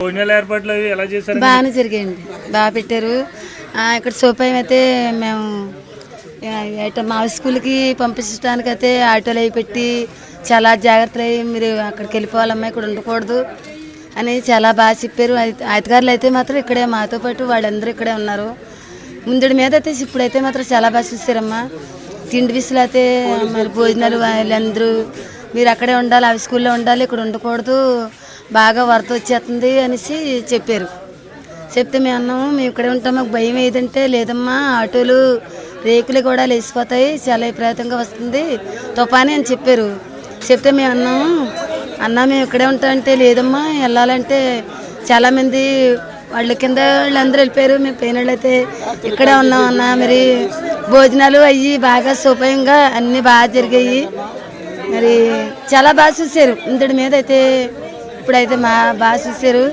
భోజనాల ఏర్పాట్లు అవి ఎలా చేశారు? బాగానే జరిగాయండి, బాగా పెట్టారు. ఇక్కడ సోపాయం అయితే మేము మా స్కూల్కి పంపించడానికి అయితే ఆటోలు అవి పెట్టి చాలా జాగ్రత్తలు అయ్యి మీరు అక్కడికి వెళ్ళిపోవాలమ్మా, ఇక్కడ ఉండకూడదు అని చాలా బాగా చెప్పారు. అధికారులు అయితే మాత్రం ఇక్కడే మాతో పాటు వాళ్ళందరూ ఇక్కడే ఉన్నారు. ముందుడి మీద అయితే ఇప్పుడైతే మాత్రం చాలా బాగా చూసారమ్మా. తిండి విసులు అయితే మరి భోజనాలు వాళ్ళందరూ మీరు అక్కడే ఉండాలి, అవి స్కూల్లో ఉండాలి, ఇక్కడ ఉండకూడదు, బాగా వరద వచ్చేస్తుంది అనేసి చెప్పారు. చెప్తే మేము అన్నాము మేము ఇక్కడే ఉంటాం, మాకు భయం ఏదంటే లేదమ్మా ఆటోలు రేకులు కూడా లేచిపోతాయి, చాలా విపరీతంగా వస్తుంది తుఫాని అని చెప్పారు. చెప్తే మేము అన్నా మేము ఇక్కడే ఉంటామంటే లేదమ్మా వెళ్ళాలంటే చాలామంది వాళ్ళ కింద వాళ్ళందరూ వెళ్ళిపోయారు, మేము పోయిన వాళ్ళు అయితే ఇక్కడే ఉన్నాం అన్న. మరి భోజనాలు అయ్యి బాగా సౌకర్యంగా అన్నీ బాగా జరిగాయి. మరి చాలా బాగా చూశారు. ఇంతటి మీద అయితే ఇప్పుడైతే బాగా చూశారు.